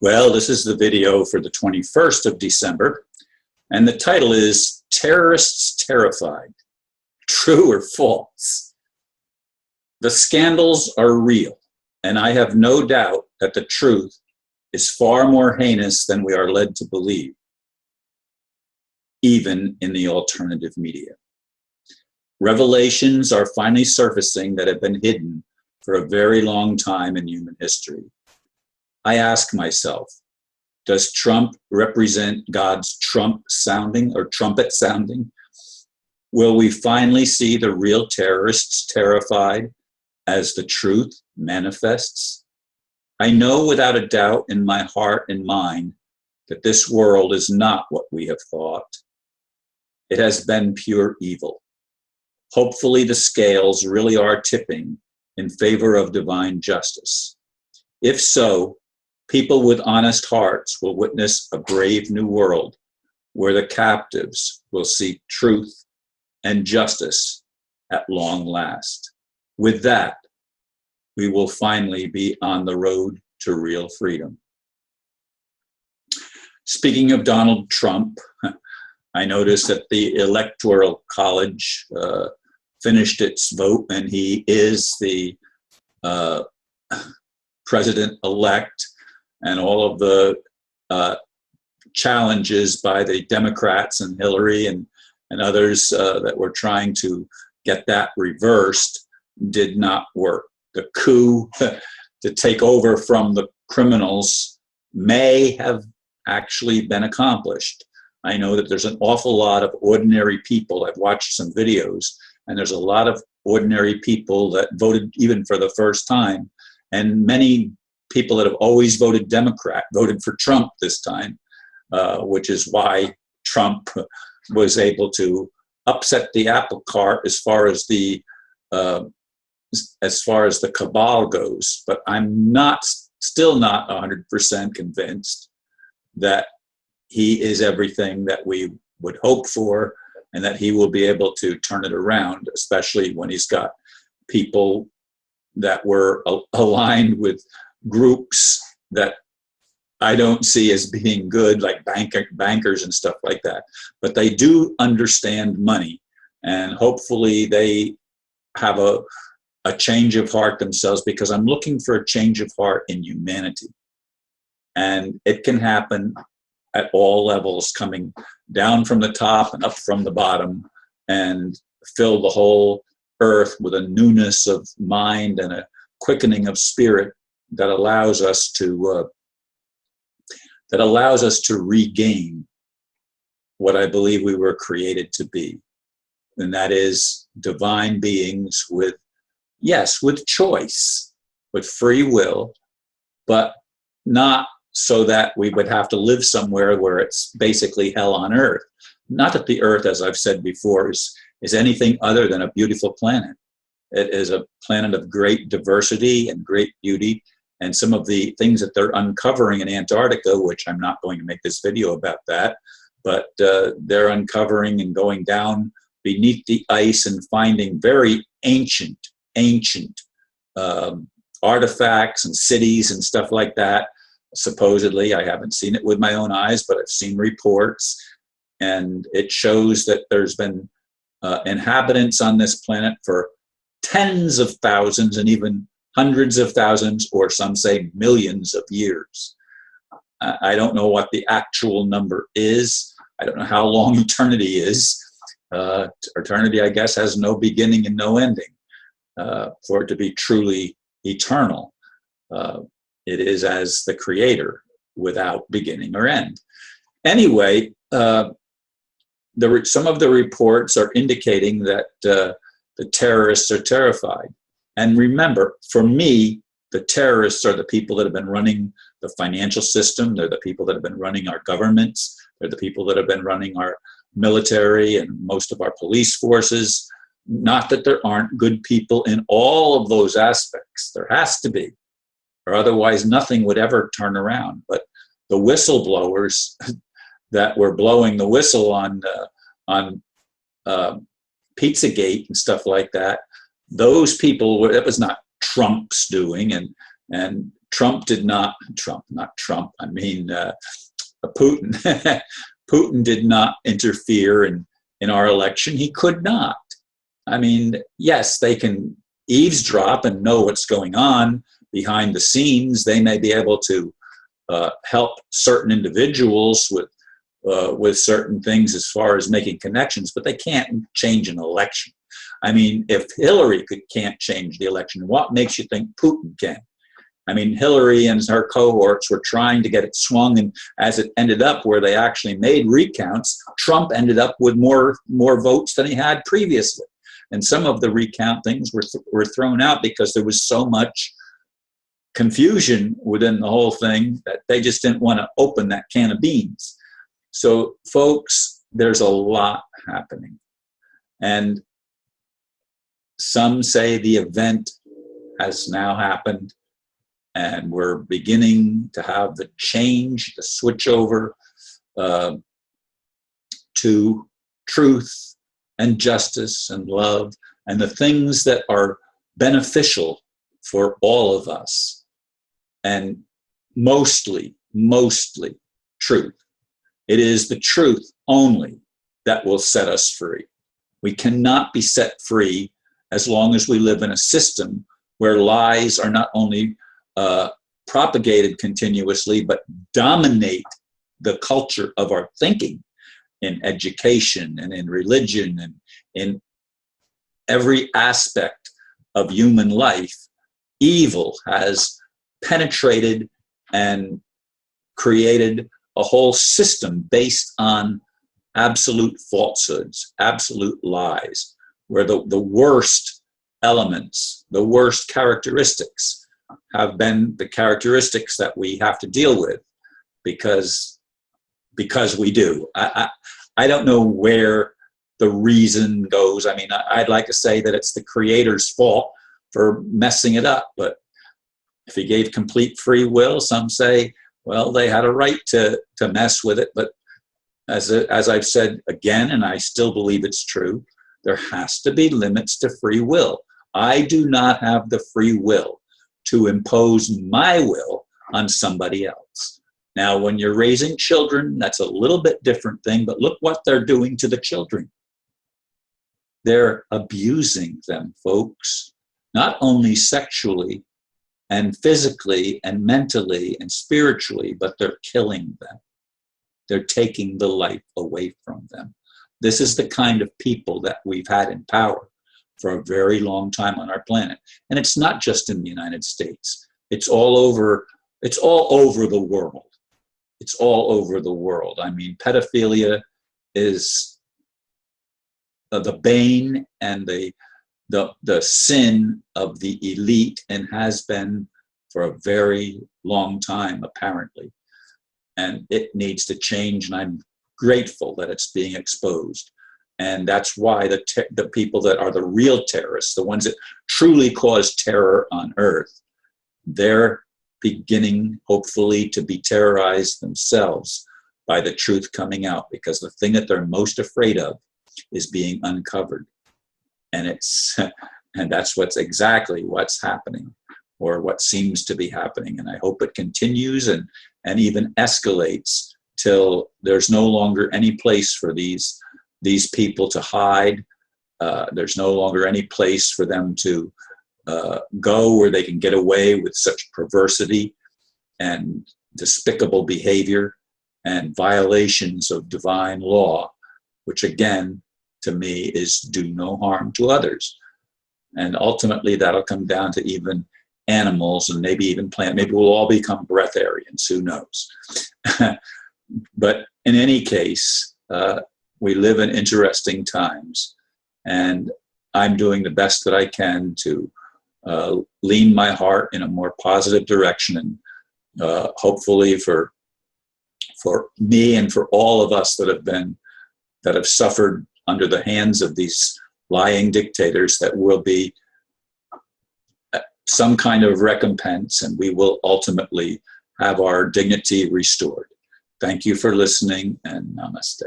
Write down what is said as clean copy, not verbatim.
Well, this is the video for the 21st of December, and the title is Terrorists Terrified, True or False? The scandals are real, and I have no doubt that the truth is far more heinous than we are led to believe, even in the alternative media. Revelations are finally surfacing that have been hidden for a very long time in human history. I ask myself, does Trump represent God's trump sounding or trumpet sounding? Will we finally see the real terrorists terrified as the truth manifests? I know without a doubt in my heart and mind that this world is not what we have thought. It has been pure evil. Hopefully the scales really are tipping in favor of divine justice. If so, people with honest hearts will witness a brave new world where the captives will seek truth and justice at long last. With that, we will finally be on the road to real freedom. Speaking of Donald Trump, I noticed that the Electoral College finished its vote, and he is the president-elect, and all of the challenges by the Democrats and Hillary and others that were trying to get that reversed did not work. The coup to take over from the criminals may have actually been accomplished. I know that there's an awful lot of ordinary people. I've watched some videos, and there's a lot of ordinary people that voted even for the first time, and many people that have always voted Democrat voted for Trump this time, which is why Trump was able to upset the apple cart as far as the cabal goes. But I'm still not 100% convinced that he is everything that we would hope for, and that he will be able to turn it around, especially when he's got people that were aligned with groups that I don't see as being good, like bankers and stuff like that. But they do understand money, and hopefully they have a change of heart themselves, because I'm looking for a change of heart in humanity. And it can happen at all levels, coming down from the top and up from the bottom, and fill the whole earth with a newness of mind and a quickening of spirit that allows us to regain what I believe we were created to be, and that is divine beings with choice, with free will, but not so that we would have to live somewhere where it's basically hell on earth. Not that the earth, as I've said before, is anything other than a beautiful planet. It is a planet of great diversity and great beauty, and some of the things that they're uncovering in Antarctica, which I'm not going to make this video about that, but they're uncovering and going down beneath the ice and finding very ancient artifacts and cities and stuff like that. Supposedly, I haven't seen it with my own eyes, but I've seen reports, and it shows that there's been inhabitants on this planet for tens of thousands and even hundreds of thousands, or some say millions of years. I don't know what the actual number is. I don't know how long eternity is. Eternity, I guess, has no beginning and no ending. For it to be truly eternal, it is as the Creator, without beginning or end. Anyway, some of the reports are indicating that the terrorists are terrified. And remember, for me, the terrorists are the people that have been running the financial system. They're the people that have been running our governments. They're the people that have been running our military and most of our police forces. Not that there aren't good people in all of those aspects. There has to be, or otherwise nothing would ever turn around. But the whistleblowers that were blowing the whistle on Pizzagate and stuff like that, those people, it was not Trump's doing, and not Trump, I mean Putin. Putin did not interfere in our election. He could not. I mean, yes, they can eavesdrop and know what's going on behind the scenes. They may be able to help certain individuals with certain things as far as making connections, but they can't change an election. I mean, if Hillary can't change the election, what makes you think Putin can? I mean, Hillary and her cohorts were trying to get it swung, and as it ended up where they actually made recounts, Trump ended up with more votes than he had previously. And some of the recount things were thrown out because there was so much confusion within the whole thing that they just didn't want to open that can of beans. So, folks, there's a lot happening. And some say the event has now happened, and we're beginning to have the change, the switch over to truth and justice and love and the things that are beneficial for all of us. And mostly truth. It is the truth only that will set us free. We cannot be set free as long as we live in a system where lies are not only propagated continuously, but dominate the culture of our thinking in education and in religion and in every aspect of human life. Evil has penetrated and created a whole system based on absolute falsehoods, absolute lies, where the worst elements, the worst characteristics have been the characteristics that we have to deal with because we do. I don't know where the reason goes. I mean, I'd like to say that it's the creator's fault for messing it up, but if he gave complete free will, some say, well, they had a right to mess with it. But as I've said again, and I still believe it's true, there has to be limits to free will. I do not have the free will to impose my will on somebody else. Now, when you're raising children, that's a little bit different thing, but look what they're doing to the children. They're abusing them, folks, not only sexually and physically and mentally and spiritually, but they're killing them. They're taking the life away from them. This is the kind of people that we've had in power for a very long time on our planet. And it's not just in the United States. It's all over the world. It's all over the world. I mean, pedophilia is the bane and the sin of the elite, and has been for a very long time, apparently. And it needs to change, and I'm grateful that it's being exposed. And that's why the people that are the real terrorists, the ones that truly cause terror on earth, they're beginning, hopefully, to be terrorized themselves by the truth coming out, because the thing that they're most afraid of is being uncovered. And that's exactly what's happening, or what seems to be happening. And I hope it continues and even escalates till there's no longer any place for these people to hide. There's no longer any place for them to go where they can get away with such perversity and despicable behavior and violations of divine law, which again, to me, is do no harm to others. And ultimately that'll come down to even animals and maybe even plant. Maybe we'll all become breatharians, who knows? But in any case, we live in interesting times, and I'm doing the best that I can to lean my heart in a more positive direction, and hopefully for me and for all of us that have suffered under the hands of these lying dictators, that will be some kind of recompense, and we will ultimately have our dignity restored. Thank you for listening, and namaste.